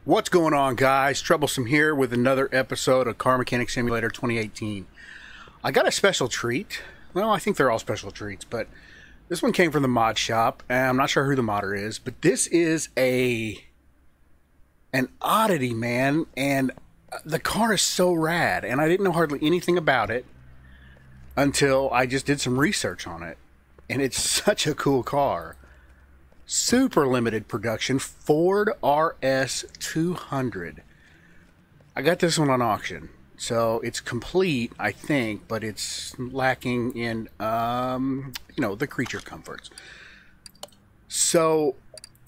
What's going on, guys? Troublesome here with another episode of Car Mechanic Simulator 2018. I got a special treat. Well, I think they're all special treats, but this one came from the mod shop, and I'm not sure who the modder is, but this is an oddity, man, and the car is so rad, and I didn't know hardly anything about it until I just did some research on it, and it's such a cool car. Super limited production Ford RS200. I got this one on auction, so it's complete, I think, but it's lacking in, the creature comforts. So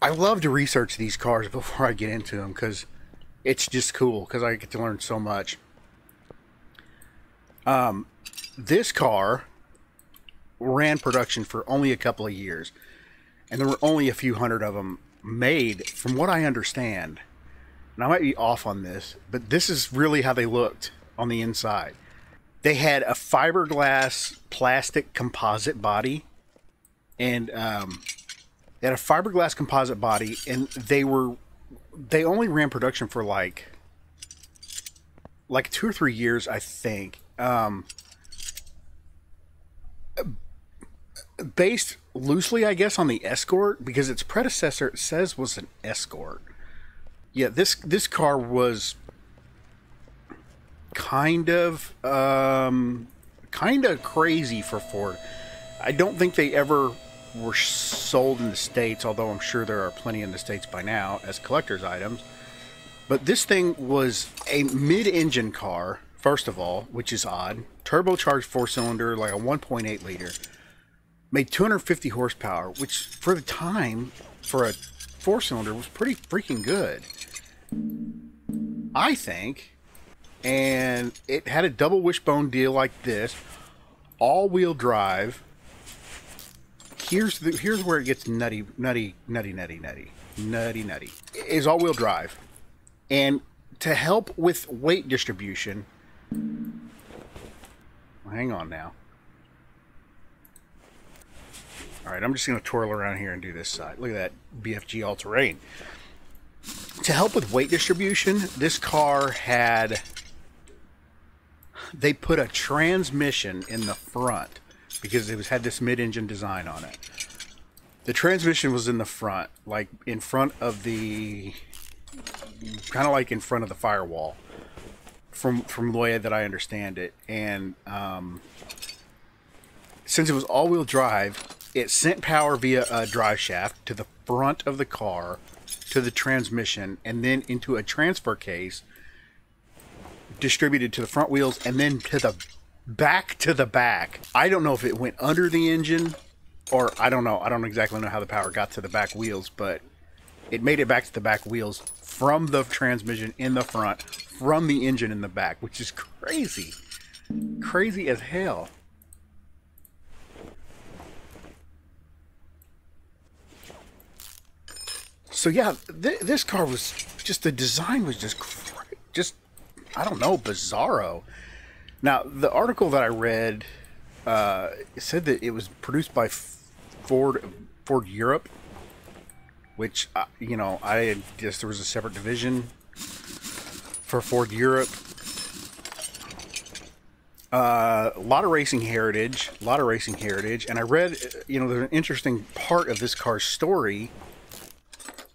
I love to research these cars before I get into them because it's just cool because I get to learn so much. This car ran production for only a couple of years. And there were only a few hundred of them made, from what I understand. And I might be off on this, but this is really how they looked on the inside. They had a fiberglass plastic composite body. And they had a fiberglass composite body, and they only ran production for like 2 or 3 years, I think. Based loosely, I guess, on the Escort, because its predecessor, it says, was an Escort. Yeah, this car was kind of crazy for Ford. I don't think they ever were sold in the States, although I'm sure there are plenty in the States by now as collector's items. But this thing was a mid-engine car, first of all, which is odd. Turbocharged 4-cylinder, like a 1.8 liter. Made 250 horsepower, which for the time, for a 4-cylinder, was pretty freaking good, I think. And it had a double wishbone deal like this, all-wheel drive. Here's where it gets nutty. Is all-wheel drive, and to help with weight distribution. Hang on now. Alright, I'm just going to twirl around here and do this side. Look at that BFG all-terrain. To help with weight distribution, this car they put a transmission in the front because it had this mid-engine design on it. The transmission was in the front, like in front of the, kind of like in front of the firewall, from the way that I understand it. And since it was all-wheel drive, it sent power via a drive shaft to the front of the car, to the transmission, and then into a transfer case, distributed to the front wheels, and then to the back. I don't know if it went under the engine, or I don't know. I don't exactly know how the power got to the back wheels, but it made it back to the back wheels from the transmission in the front, from the engine in the back, which is crazy. Crazy as hell. So yeah, this car was just, the design was just I don't know, bizarro. Now, the article that I read said that it was produced by Ford Europe, which, I guess there was a separate division for Ford Europe. A lot of racing heritage, and I read, there's an interesting part of this car's story.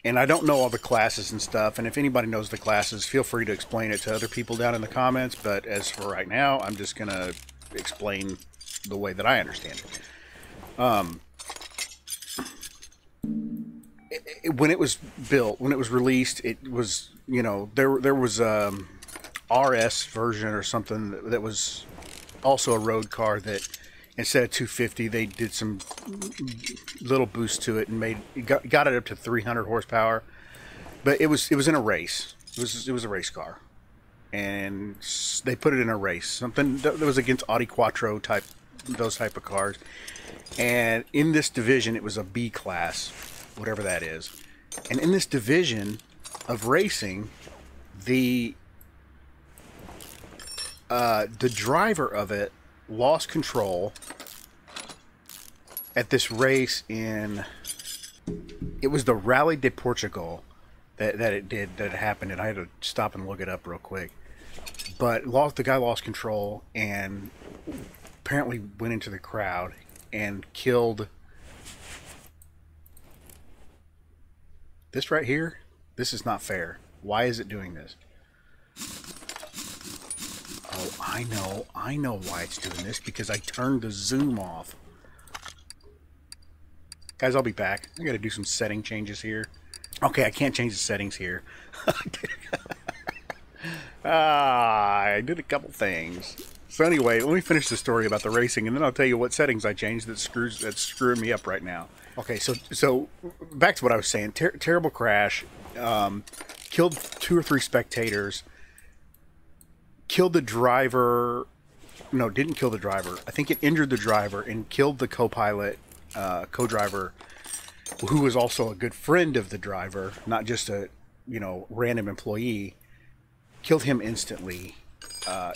And I don't know all the classes and stuff, and if anybody knows the classes, feel free to explain it to other people down in the comments, but as for right now, I'm just going to explain the way that I understand it. When it was built, when it was released, it was, there was a RS version or something that was also a road car that, instead of 250, they did some little boost to it and got it up to 300 horsepower. But it was in a race. It was a race car, and they put it in a race. Something that was against Audi Quattro type, those type of cars. And in this division, it was a B class, whatever that is. And in this division of racing, the driver of it lost control at this race it was the Rally de Portugal, that it happened, and I had to stop and look it up real quick. But the guy lost control and apparently went into the crowd and killed this right here. This is not fair. Why is it doing this? Oh, I know why it's doing this, because I turned the zoom off. Guys, I'll be back. I gotta do some setting changes here. Okay, I can't change the settings here. I did a couple things. So anyway, let me finish the story about the racing, and then I'll tell you what settings I changed that's screwing me up right now. Okay, so back to what I was saying. Terrible crash. Killed 2 or 3 spectators. Killed the driver. No, didn't kill the driver. I think it injured the driver and killed the co-pilot, co-driver, who was also a good friend of the driver, not just a, random employee. Killed him instantly.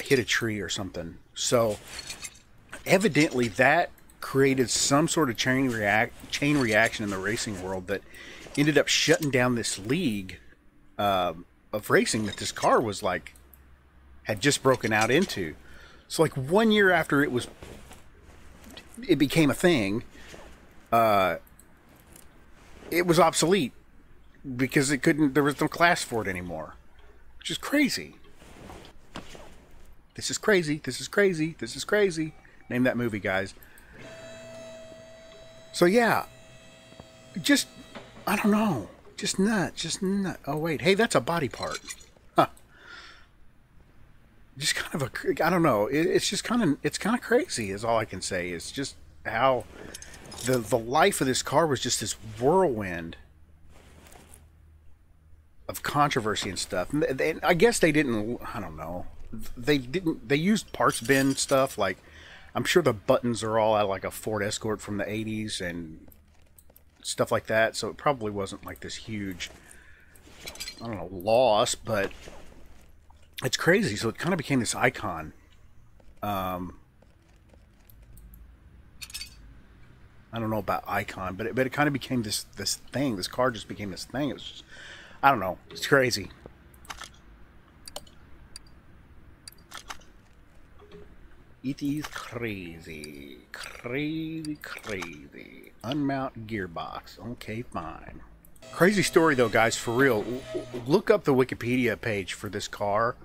Hit a tree or something. So evidently that created some sort of chain reaction in the racing world that ended up shutting down this league of racing that this car was had just broken out into. So 1 year after it became a thing, it was obsolete because there was no class for it anymore, which is crazy. This is crazy. This is crazy. This is crazy. Name that movie, guys. So yeah, I don't know, just nut. Oh wait, hey, that's a body part. Huh. Just kind of I don't know. It's kind of crazy is all I can say. It's just how the life of this car was just this whirlwind of controversy and stuff. And I guess they didn't, I don't know. They used parts bin stuff. I'm sure the buttons are all out of a Ford Escort from the 80s and stuff like that. So it probably wasn't this huge, I don't know, loss, but it's crazy. So it kind of became this icon. I don't know about icon, but it kind of became this thing. This car just became this thing. It was just, I don't know. It's crazy. It is crazy. Crazy. Unmount gearbox. Okay, fine. Crazy story though, guys, for real. Look up the Wikipedia page for this car,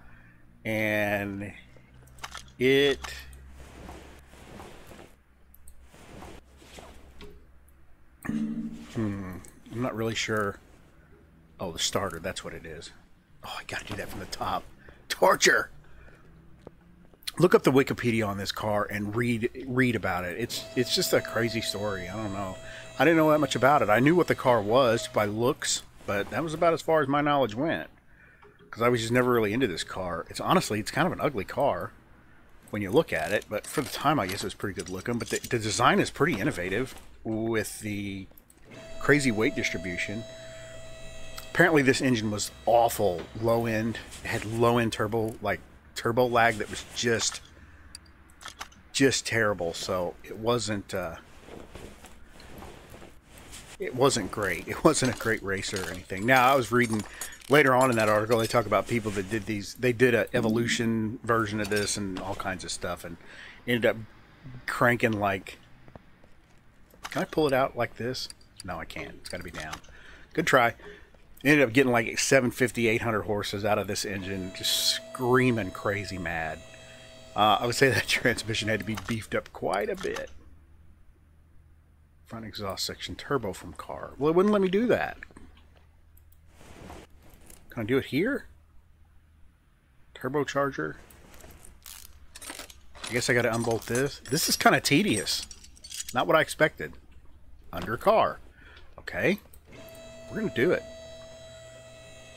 and I'm not really sure. Oh, the starter, that's what it is. Oh, I gotta do that from the top. Torture! Look up the Wikipedia on this car and read about it. It's just a crazy story. I don't know. I didn't know that much about it. I knew what the car was by looks, but that was about as far as my knowledge went. Because I was just never really into this car. It's kind of an ugly car when you look at it, but for the time I guess it was pretty good looking. But the design is pretty innovative with the crazy weight distribution. Apparently this engine was awful low end. It had low end turbo lag that was just terrible. So it wasn't great. It wasn't a great racer or anything. Now I was reading later on in that article, they talk about people that did these. They did a evolution version of this and all kinds of stuff, and ended up cranking Can I pull it out like this? No, I can't. It's got to be down. Good try. Ended up getting 750, 800 horses out of this engine, just screaming crazy mad. I would say that transmission had to be beefed up quite a bit. Front exhaust section turbo from car. Well, it wouldn't let me do that. Can I do it here? Turbocharger. I guess I got to unbolt this. This is kind of tedious. Not what I expected. Under car. Okay. We're going to do it.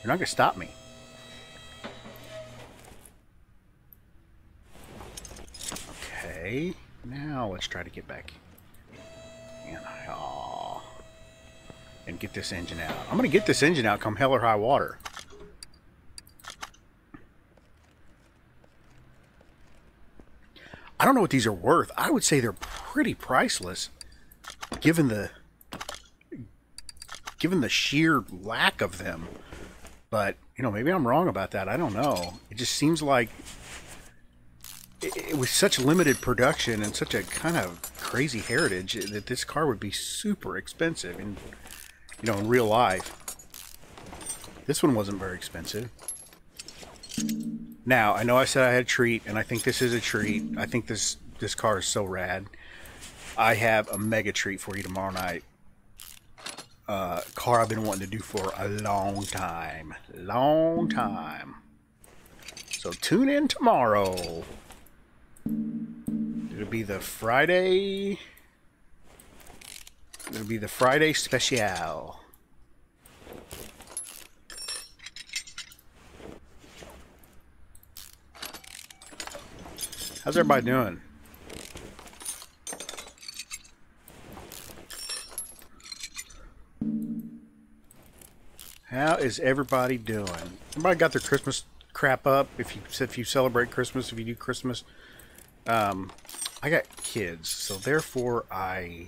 You're not going to stop me. Okay. Now let's try to get back and get this engine out. I'm going to get this engine out come hell or high water. I don't know what these are worth. I would say they're pretty priceless, given the sheer lack of them But, you know, maybe I'm wrong about that. I don't know. It just seems like it was such limited production and such a kind of crazy heritage that this car would be super expensive in, you know, in real life. This one wasn't very expensive. Now, I know I said I had a treat, and I think this is a treat. I think this car is so rad. I have a mega treat for you tomorrow night. Car I've been wanting to do for a long time. Long time. So tune in tomorrow. It'll be the Friday. It'll be the Friday special. How's everybody doing? How is everybody doing? Everybody got their Christmas crap up? If you celebrate Christmas, if you do Christmas, I got kids, so therefore I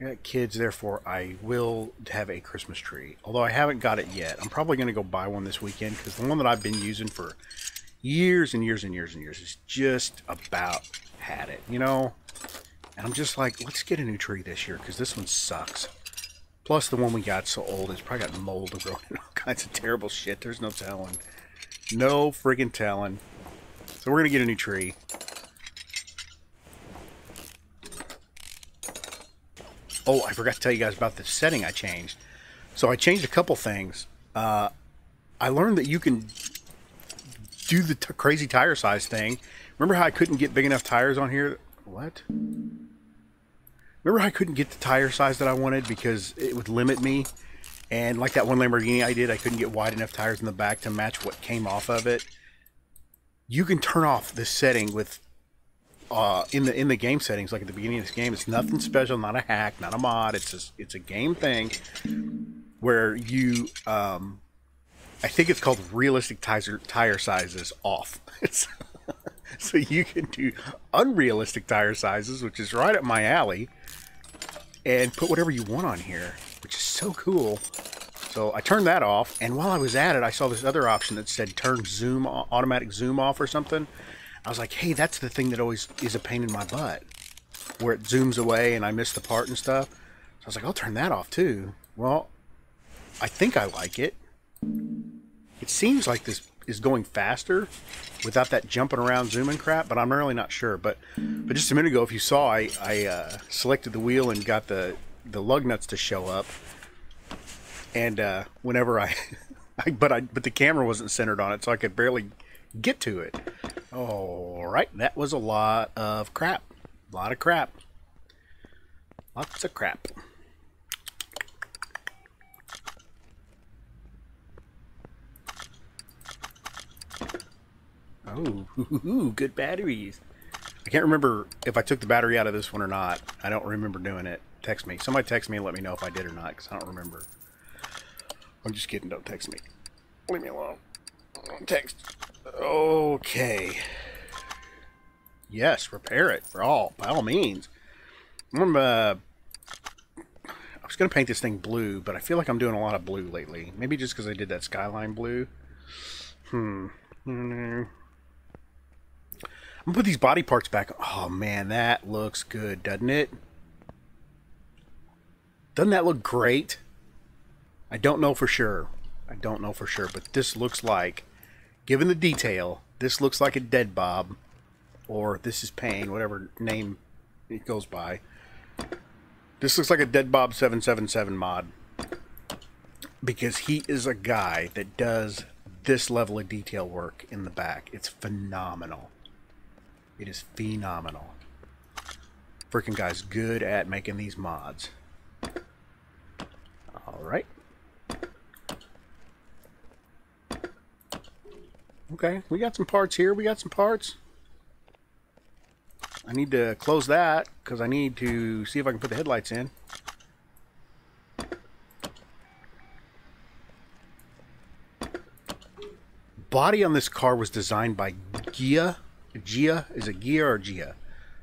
got kids. Therefore, I will have a Christmas tree. Although I haven't got it yet. I'm probably going to go buy one this weekend because the one that I've been using for years and years and years and years is just about had it, you know. And I'm just like, let's get a new tree this year because this one sucks. Plus, the one we got so old, it's probably got mold and growing and all kinds of terrible shit. There's no telling. No friggin' telling. So we're going to get a new tree. Oh, I forgot to tell you guys about the setting I changed. So I changed a couple things. I learned that you can do the crazy tire size thing. Remember how I couldn't get big enough tires on here? What? Remember how I couldn't get the tire size that I wanted because it would limit me? And like that one Lamborghini I did, I couldn't get wide enough tires in the back to match what came off of it. You can turn off this setting with in the game settings, like at the beginning of this game. It's nothing special, not a hack, not a mod. It's a game thing where you I think it's called realistic tire sizes off. So you can do unrealistic tire sizes, which is right up my alley, and put whatever you want on here, which is so cool. So I turned that off, and while I was at it, I saw this other option that said turn zoom, automatic zoom off or something. I was like, hey, that's the thing that always is a pain in my butt, where it zooms away and I miss the part and stuff. So I was like, I'll turn that off too. Well, I think I like it. It seems like this is going faster without that jumping around zooming crap, but I'm really not sure. But just a minute ago, if you saw, I selected the wheel and got the lug nuts to show up. And whenever but the camera wasn't centered on it, so I could barely get to it. All right, that was a lot of crap. A lot of crap. Lots of crap. Oh, good batteries. I can't remember if I took the battery out of this one or not. I don't remember doing it. Text me. Somebody text me and let me know if I did or not, because I don't remember. I'm just kidding. Don't text me. Leave me alone. Don't text. Okay. Yes, repair it by all means. I was going to paint this thing blue, but I feel like I'm doing a lot of blue lately. Maybe just because I did that skyline blue. I'm going to put these body parts back. Oh, man, that looks good, doesn't it? Doesn't that look great? I don't know for sure. I don't know for sure, but this looks like, given the detail, this looks like a dead bob, or this is Pain, whatever name it goes by. This looks like a dead bob 777 mod, because he is a guy that does this level of detail work in the back. It's phenomenal. It is phenomenal. Freaking guy's good at making these mods. All right. Okay, we got some parts here. We got some parts. I need to close that because I need to see if I can put the headlights in. Body on this car was designed by Gia. Gia? Is it Gia or Gia?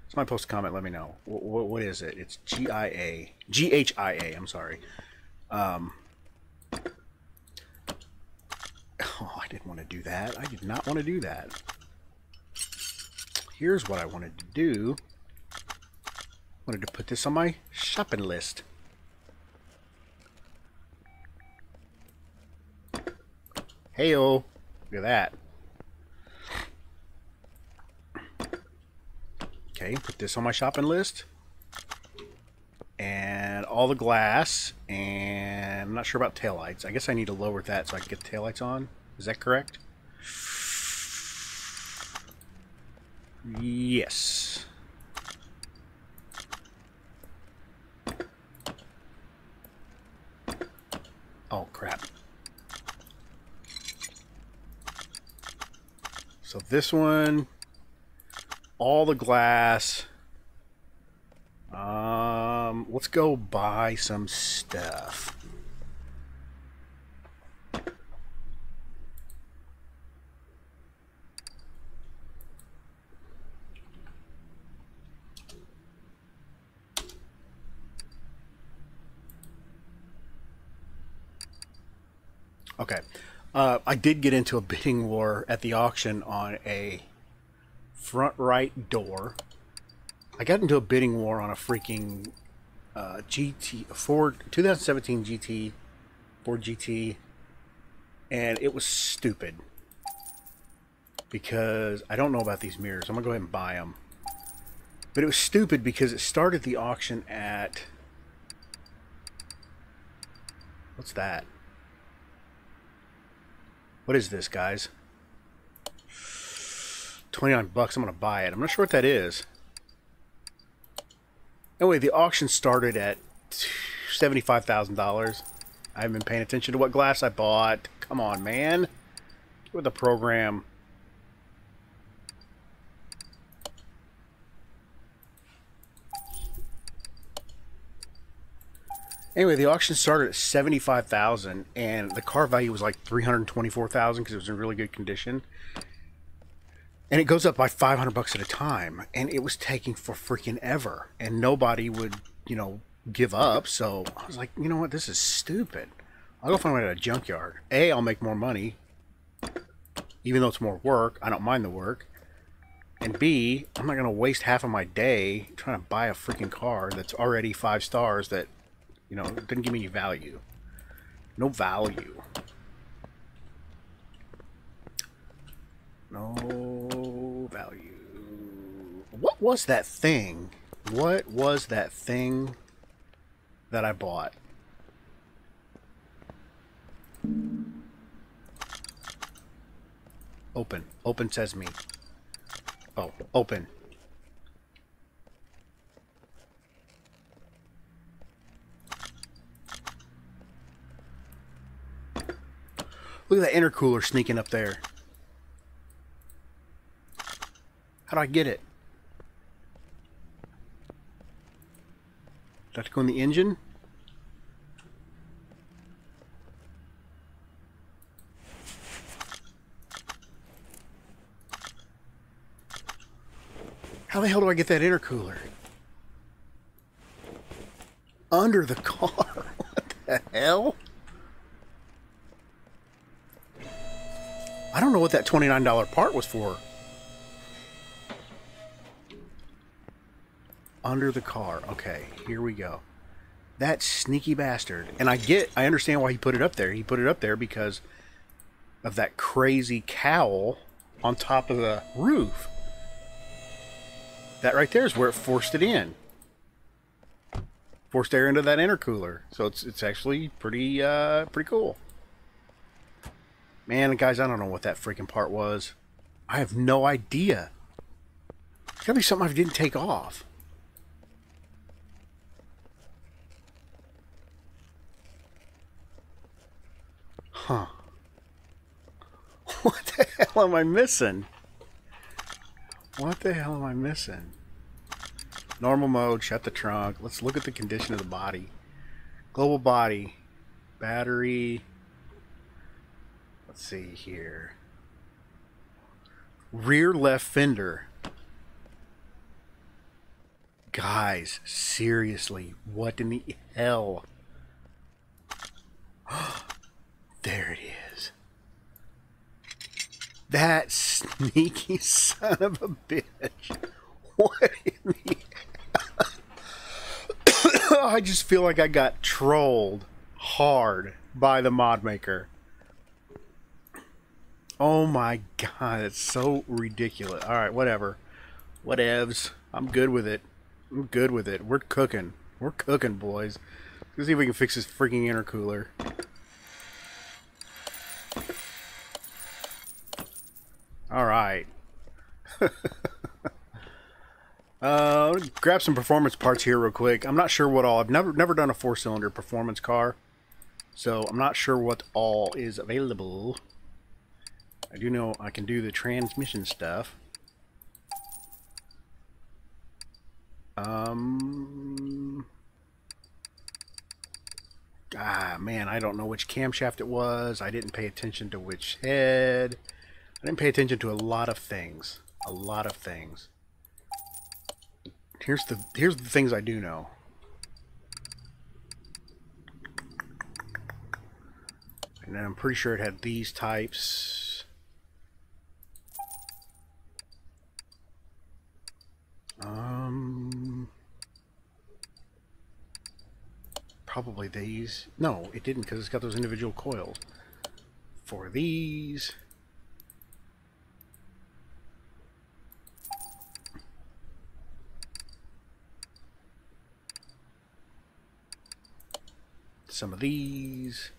Somebody post a comment, let me know. What is it? It's G-I-A. G-H-I-A, I'm sorry. I didn't want to do that. I did not want to do that. Here's what I wanted to do. I wanted to put this on my shopping list. Hey-o. Look at that. Okay, put this on my shopping list. And all the glass. And I'm not sure about taillights. I guess I need to lower that so I can get the taillights on. Is that correct? Yes. Oh, crap. So this one, all the glass. Let's go buy some stuff. Okay. I did get into a bidding war at the auction on a front right door. I got into a bidding war on a freaking Ford 2017 GT, Ford GT, and it was stupid because I don't know about these mirrors. I'm gonna go ahead and buy them, but it was stupid because it started the auction at, what's that? What is this, guys? 29 bucks. I'm gonna buy it. I'm not sure what that is. Anyway, the auction started at $75,000. I haven't been paying attention to what glass I bought. Come on, man. Get with the program. Anyway, the auction started at $75,000, and the car value was like $324,000 because it was in really good condition. And it goes up by 500 bucks at a time, and it was taking for freaking ever, and nobody would, you know, give up. So I was like, you know what, this is stupid. I'll go find one at a junkyard. A, I'll make more money, even though it's more work. I don't mind the work. And B, I'm not going to waste half of my day trying to buy a freaking car that's already 5 stars that, you know, didn't give me any value. No value. No value. What was that thing? What was that thing that I bought? Open. Open sesame. Oh, open. Look at that intercooler sneaking up there. How do I get it? Do I have to go in the engine? How the hell do I get that intercooler? Under the car? What the hell? I don't know what that $29 part was for. Under the car. Okay, here we go. That sneaky bastard. And I understand why he put it up there. He put it up there because of that crazy cowl on top of the roof. That right there is where it forced it in. Forced air into that intercooler. So it's actually pretty cool. Man, guys, I don't know what that freaking part was. I have no idea. It's gotta be something I didn't take off. Huh. What the hell am I missing? What the hell am I missing? Normal mode, shut the trunk. Let's look at the condition of the body. Global body. Battery. Let's see here. Rear left fender. Guys, seriously, what in the hell? There it is. That sneaky son of a bitch. What in the... I just feel like I got trolled hard by the mod maker. Oh my god, it's so ridiculous. Alright, whatever. Whatevs. I'm good with it. I'm good with it. We're cooking. We're cooking, boys. Let's see if we can fix this freaking intercooler. Alright. Grab some performance parts here real quick. I'm not sure what all. I've never done a 4-cylinder performance car, so I'm not sure what all is available. I do know I can do the transmission stuff. Man, I don't know which camshaft it was. I didn't pay attention to which head. I didn't pay attention to a lot of things. A lot of things. Here's the things I do know. And then I'm pretty sure it had these types. Probably these. No, it didn't, because it's got those individual coils. For these. Some of these.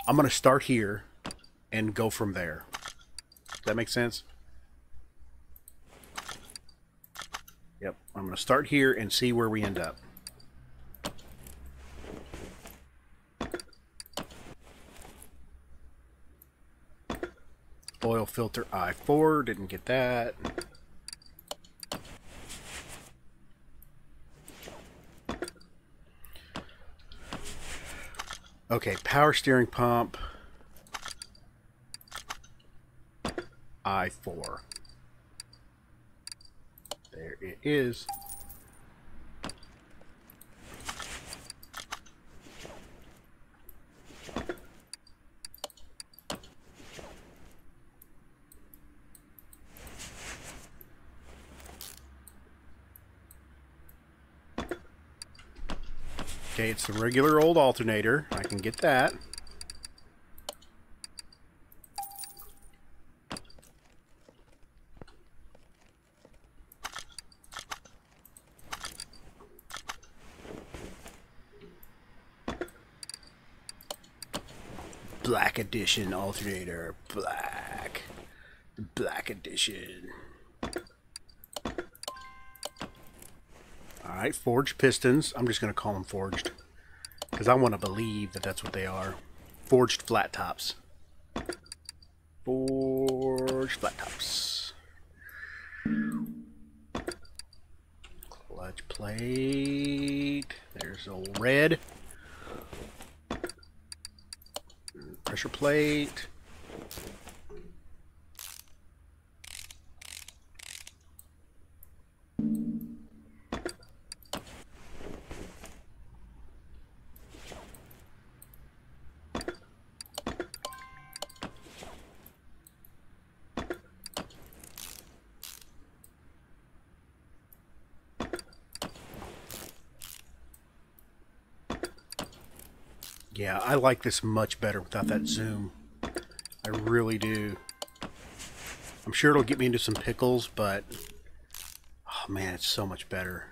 I'm going to start here and go from there. Does that make sense? Yep. I'm going to start here and see where we end up. Oil filter I4. Didn't get that. Okay, power steering pump I4. There it is. Okay, it's the regular old alternator. I can get that. Black edition alternator. Black. The black edition. Alright, forged pistons. I'm just going to call them forged, because I want to believe that that's what they are. Forged flat tops. Forged flat tops. Clutch plate. There's old red. Pressure plate. Yeah, I like this much better without that zoom. I really do. I'm sure it'll get me into some pickles, but oh man, it's so much better.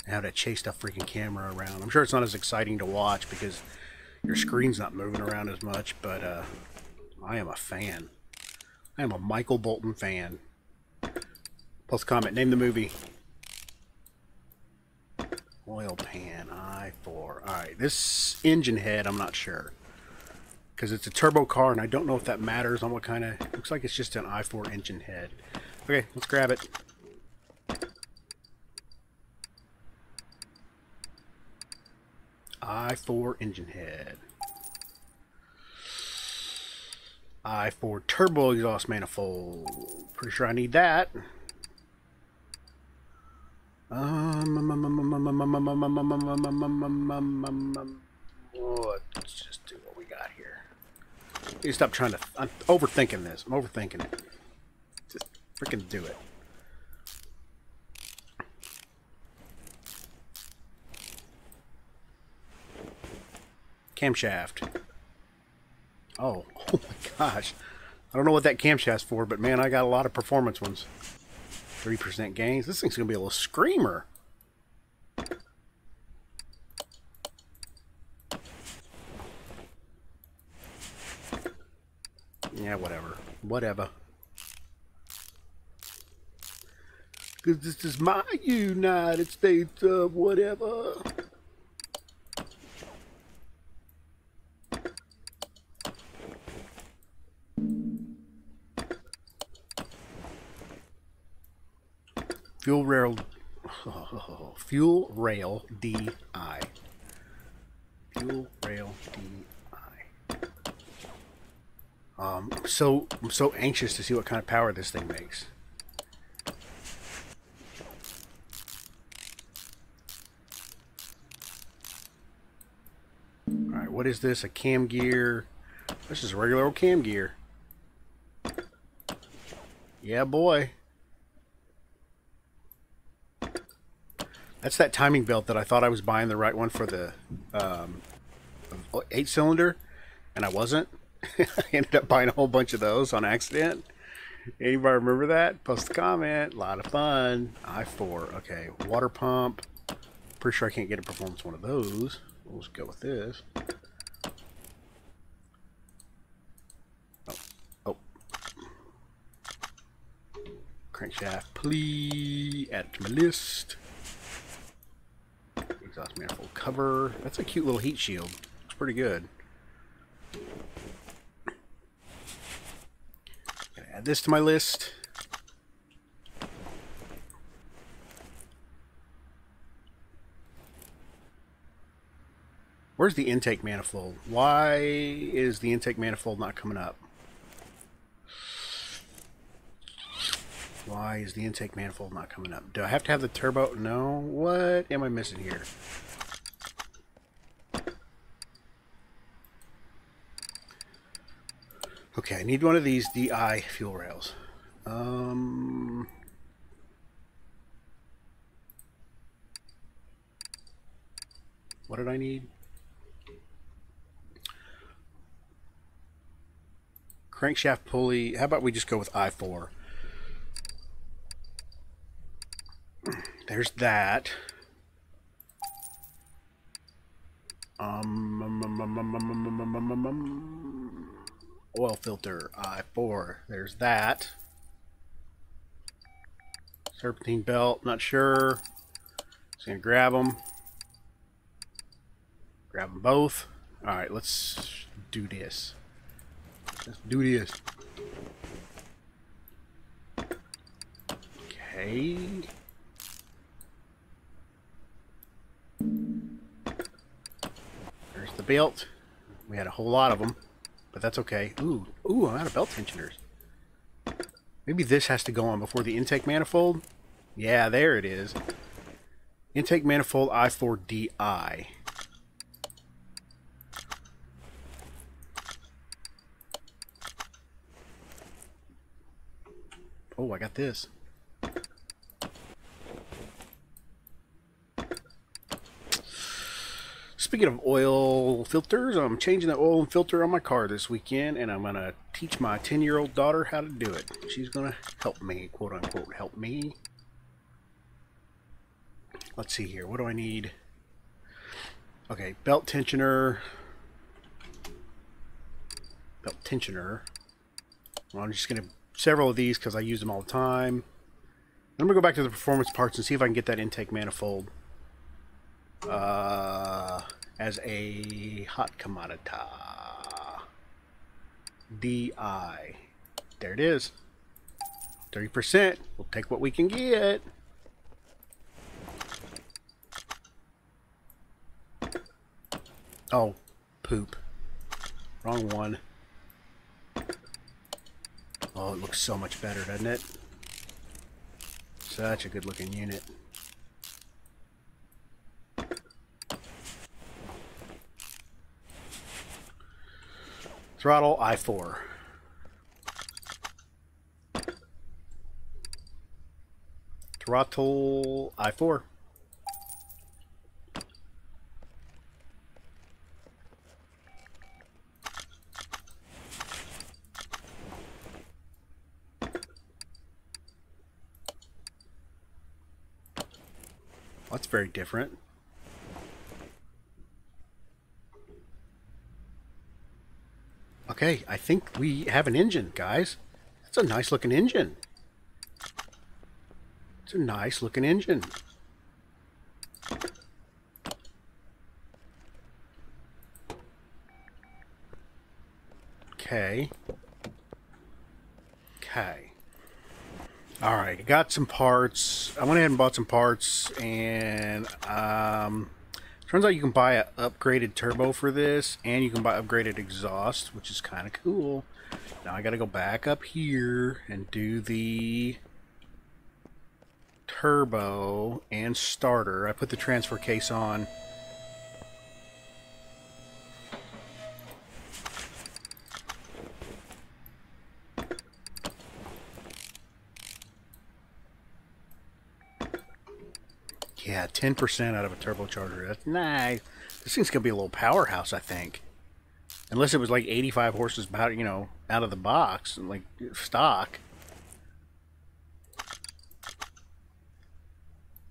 How to chase that freaking camera around. I'm sure it's not as exciting to watch because your screen's not moving around as much, but I am a fan. I am a Michael Bolton fan. Post comment, name the movie. Oil pan, I4. Alright, this engine head, I'm not sure. Because it's a turbo car, and I don't know if that matters on what kind of... Looks like it's just an I4 engine head. Okay, let's grab it. I4 engine head. I4 turbo exhaust manifold. Pretty sure I need that. Let's just do what we got here. You stop trying to... I'm overthinking this. I'm overthinking it. Just freaking do it. Camshaft. Oh my gosh. I don't know what that camshaft's for, but man, I got a lot of performance ones. 3% gains. This thing's going to be a little screamer. Yeah, whatever. Whatever. Because this is my United States of whatever. Fuel rail, fuel rail DI. Fuel rail DI. I'm so anxious to see what kind of power this thing makes. All right, what is this? A cam gear? This is a regular old cam gear. Yeah, boy. That's that timing belt that I thought I was buying the right one for the 8-cylinder, and I wasn't. I ended up buying a whole bunch of those on accident. Anybody remember that? Post a comment. A lot of fun. I4. Okay, water pump. Pretty sure I can't get a performance one of those. We'll just go with this. Oh. Crankshaft, please. Add it to my list. Exhaust manifold cover. That's a cute little heat shield. It's pretty good. Gotta add this to my list. Where's the intake manifold? Why is the intake manifold not coming up? Why is the intake manifold not coming up? Do I have to have the turbo? No. What am I missing here? Okay, I need one of these DI fuel rails. What did I need? Crankshaft pulley. How about we just go with I4? There's that. Oil filter I4. There's that. Serpentine belt. Not sure. Just gonna grab them. Grab them both. All right, let's do this. Let's do this. Okay. There's the belt. We had a whole lot of them, but that's okay. Ooh, I'm out of belt tensioners. Maybe this has to go on before the intake manifold. Yeah, there it is. Intake manifold I4DI. Oh, I got this. Speaking of oil filters, I'm changing the oil and filter on my car this weekend, and I'm going to teach my 10-year-old daughter how to do it. She's going to help me, quote unquote, help me. Let's see here. What do I need? Okay, belt tensioner. Belt tensioner. Well, I'm just going to several of these because I use them all the time. I'm going to go back to the performance parts and see if I can get that intake manifold as a hot commodity. DI. There it is. 30%. We'll take what we can get. Oh, poop. Wrong one. Oh, it looks so much better, doesn't it? Such a good looking unit. Throttle I4. Throttle I4. That's very different. Okay, I think we have an engine, guys. That's a nice looking engine. It's a nice looking engine. Okay. Okay. Alright, got some parts. I went ahead and bought some parts, and turns out you can buy an upgraded turbo for this, and you can buy upgraded exhaust, which is kind of cool. Now I gotta go back up here and do the turbo and starter. I put the transfer case on. Yeah, 10% out of a turbocharger. That's nice. This thing's gonna be a little powerhouse, I think. Unless it was like 85 horses, you know, out of the box, like stock.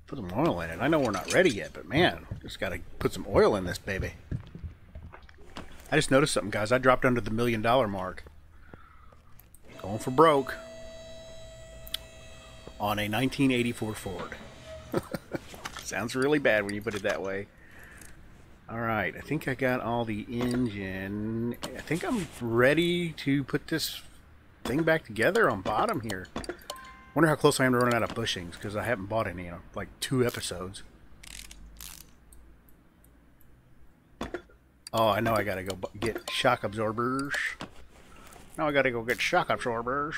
Put some oil in it. I know we're not ready yet, but man, just gotta put some oil in this baby. I just noticed something, guys. I dropped under the $1 million mark. Going for broke on a 1984 Ford. Sounds really bad when you put it that way. Alright, I think I got all the engine. I think I'm ready to put this thing back together on bottom here. Wonder how close I am to running out of bushings, because I haven't bought any in like 2 episodes. Oh, I know I gotta go get shock absorbers. Now I gotta go get shock absorbers.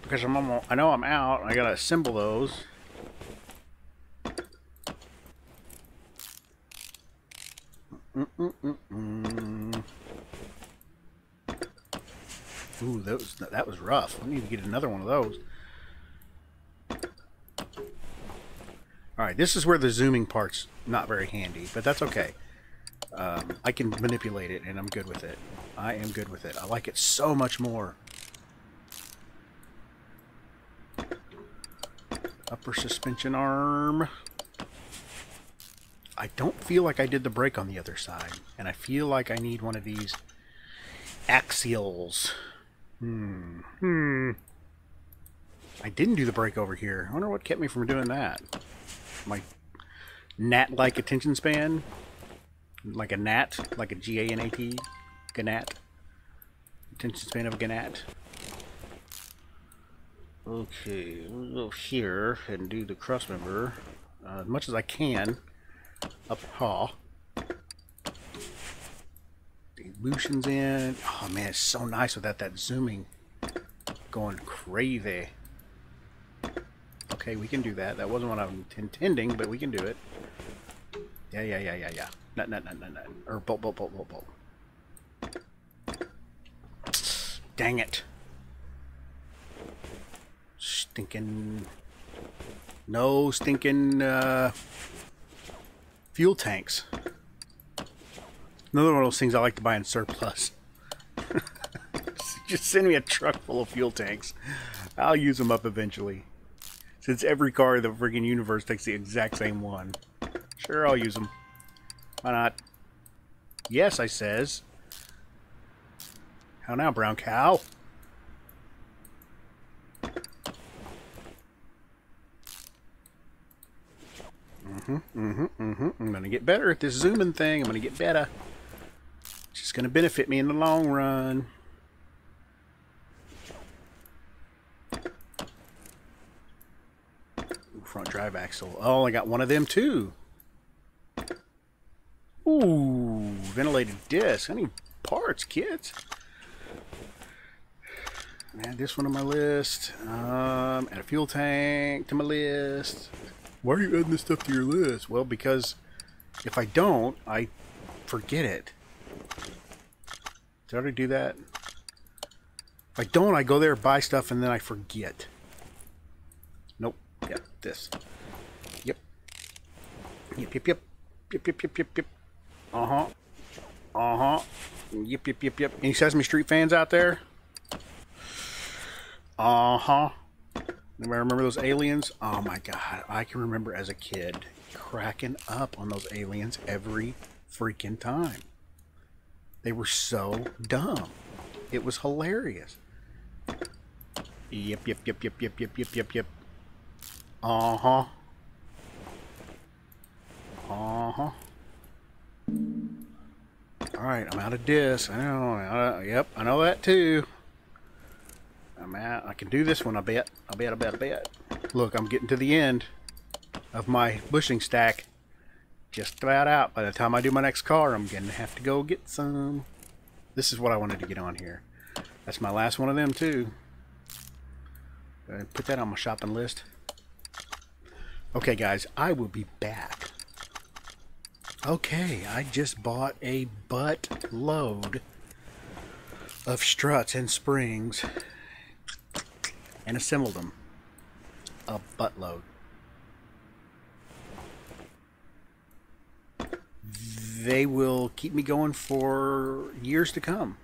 Because I know I'm out. I gotta assemble those. Ooh, that was rough. I need to get another one of those. Alright, this is where the zooming part's not very handy, but that's okay. I can manipulate it, and I'm good with it. I am good with it. I like it so much more. Upper suspension arm. I don't feel like I did the brake on the other side, and I feel like I need one of these axials. I didn't do the brake over here. I wonder what kept me from doing that. My gnat-like attention span, like a gnat, like a G-A-N-A-T, gnat. Attention span of a gnat. Okay, we'll go here and do the cross member as much as I can. Up haw. The illusions in. Oh man, it's so nice without that zooming going crazy. Okay, we can do that. That wasn't what I'm intending, but we can do it. Yeah. Nut. Or bolt. Dang it. Stinking. No stinking fuel tanks. Another one of those things I like to buy in surplus. Just send me a truck full of fuel tanks. I'll use them up eventually. Since every car in the friggin' universe takes the exact same one. Sure, I'll use them. Why not? Yes, I says. How now, brown cow? I'm gonna get better at this zooming thing. I'm gonna get better. It's just gonna benefit me in the long run. Ooh, front drive axle. Oh, I got one of them too. Ooh, ventilated disc. I need parts, kids. Add this one to my list. Add a fuel tank to my list. Why are you adding this stuff to your list? Well, because if I don't, I forget it. Did I already do that? If I don't, I go there, buy stuff, and then I forget. Nope. Yep, this. Yep. Yep, yep, yep. Yep, yep, yep, yep, yep. Uh-huh. Uh-huh. Yep, yep, yep, yep. Any Sesame Street fans out there? Uh-huh. Anybody remember those aliens? Oh my god. I can remember as a kid cracking up on those aliens every freaking time. They were so dumb. It was hilarious. Yep, yep, yep, yep, yep, yep, yep, yep, yep. Uh-huh. Uh-huh. Alright, I'm out of discs. I know. Yep, I know that too. I'm out. I can do this one, I bet. I bet. Look, I'm getting to the end of my bushing stack. Just about out. By the time I do my next car, I'm going to have to go get some. This is what I wanted to get on here. That's my last one of them, too. Put that on my shopping list. Okay, guys, I will be back. Okay, I just bought a butt load of struts and springs and assembled them. A buttload. They will keep me going for years to come.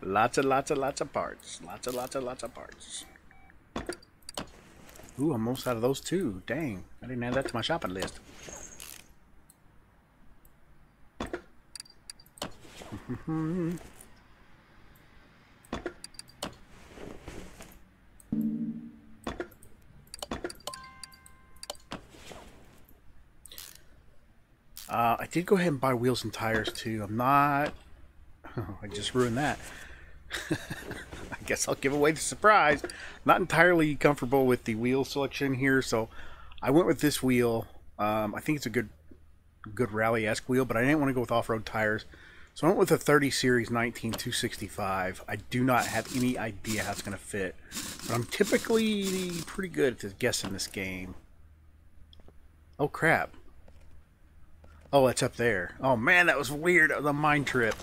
Lots of parts. Lots of parts. Ooh, I'm almost out of those too. Dang, I didn't add that to my shopping list. I did go ahead and buy wheels and tires too. I'm not... Oh, I just ruined that. I guess I'll give away the surprise. Not entirely comfortable with the wheel selection here, so I went with this wheel. I think it's a good rally-esque wheel, but I didn't want to go with off-road tires. So I went with a 30 Series 19 265. I do not have any idea how it's going to fit, but I'm typically pretty good at guessing this game. Oh, crap. Oh, it's up there. Oh, man, that was weird. That was a mind trip.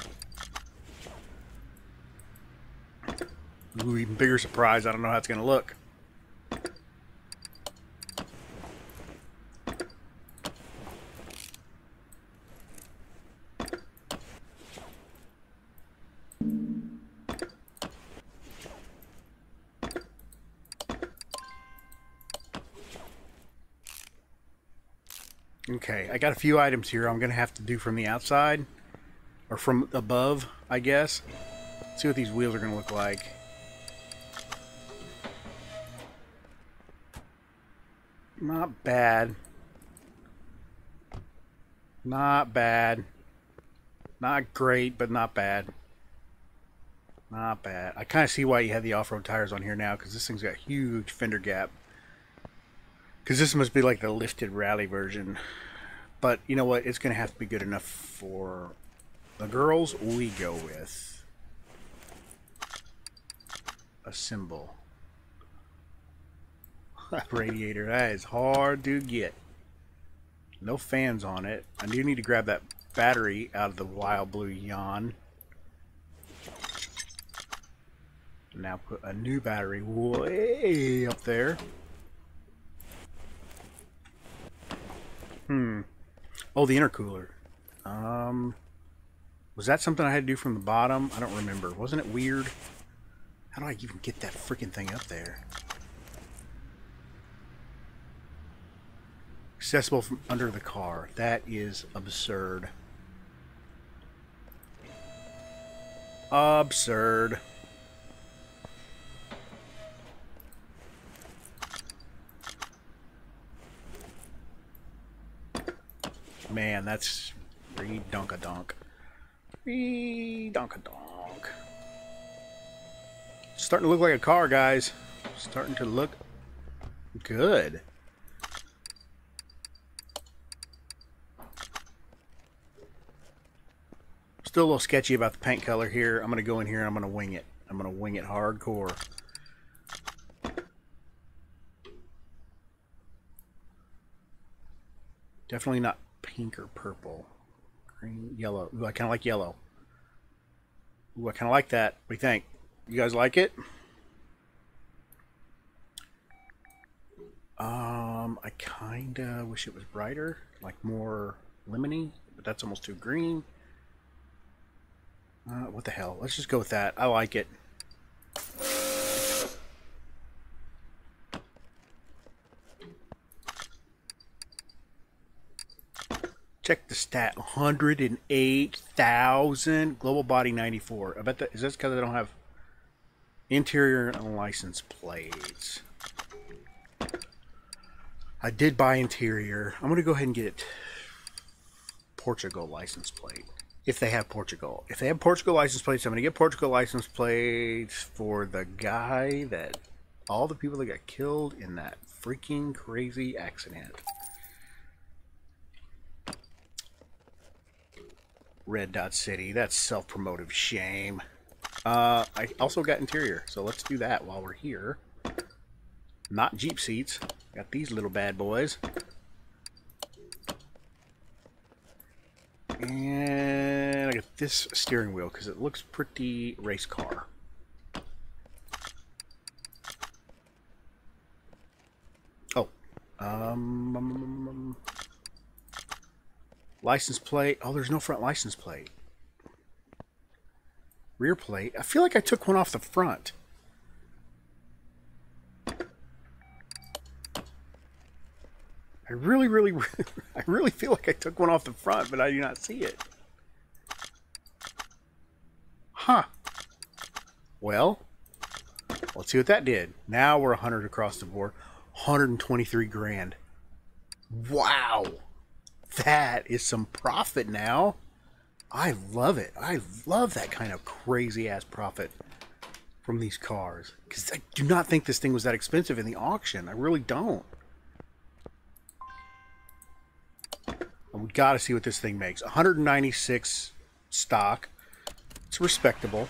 Ooh, even bigger surprise. I don't know how it's going to look. Okay, I got a few items here I'm going to have to do from the outside. Or from above, I guess. Let's see what these wheels are going to look like. Not bad. Not bad. Not great, but not bad. Not bad. I kind of see why you have the off-road tires on here now, because this thing's got huge fender gap. Because this must be like the lifted rally version. But you know what? It's going to have to be good enough for the girls. We go with a symbol. Radiator. That is hard to get. No fans on it. I do need to grab that battery out of the wild blue yawn. Now put a new battery way up there. Oh, the intercooler. Was that something I had to do from the bottom? I don't remember. Wasn't it weird? How do I even get that freaking thing up there? Accessible from under the car. That is absurd. Absurd. Man, that's redonka-donk. Redonka-donk. Starting to look like a car, guys. Starting to look good. Still a little sketchy about the paint color here. I'm going to go in here and I'm going to wing it. I'm going to wing it hardcore. Definitely not pink or purple. Green, yellow. Ooh, I kind of like yellow. Ooh, I kind of like that. What do you think? You guys like it? I kind of wish it was brighter, like more lemony, but that's almost too green. What the hell? Let's just go with that. I like it. Check the stat. 108,000. Global body 94. I bet that is this because I don't have interior and license plates. I did buy interior. I'm gonna go ahead and get it. Portugal license plate. If they have Portugal. If they have Portugal license plates, I'm gonna get Portugal license plates for the guy that all the people that got killed in that freaking crazy accident. Red Dot City. That's self-promotive shame. I also got interior, so let's do that while we're here. Not Jeep seats. Got these little bad boys. And I got this steering wheel because it looks pretty race car. Oh. License plate. Oh, there's no front license plate. Rear plate. I feel like I took one off the front. I really feel like I took one off the front, but I do not see it. Huh. Well, let's see what that did. Now we're 100 across the board. 123 grand. Wow. That is some profit now. I love it. I love that kind of crazy ass profit from these cars. Because I do not think this thing was that expensive in the auction. I really don't. And we got to see what this thing makes. 196 stock. It's respectable.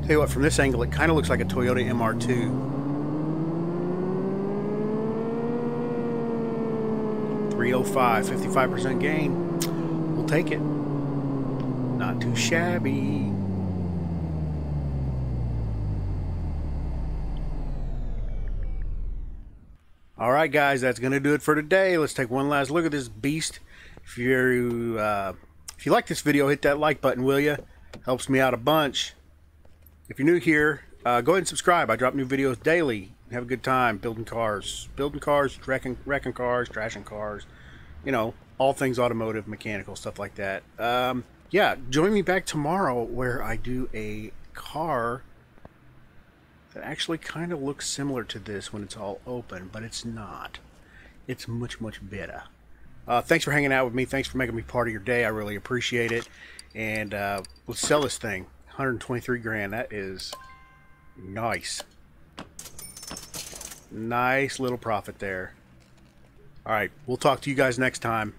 Tell you what, from this angle, it kind of looks like a Toyota MR2. 305, 55% gain. We'll take it. Not too shabby. Alright guys, that's going to do it for today. Let's take one last look at this beast. If you like this video, hit that like button, will you? Helps me out a bunch. If you're new here, go ahead and subscribe. I drop new videos daily. Have a good time building cars, wrecking cars, trashing cars, you know, all things automotive, mechanical, stuff like that. Yeah, join me back tomorrow where I do a car that actually kind of looks similar to this when it's all open, but it's not. It's much, much better. Thanks for hanging out with me. Thanks for making me part of your day. I really appreciate it. And let's sell this thing. 123 grand. That is nice. Nice little profit there. All right, we'll talk to you guys next time.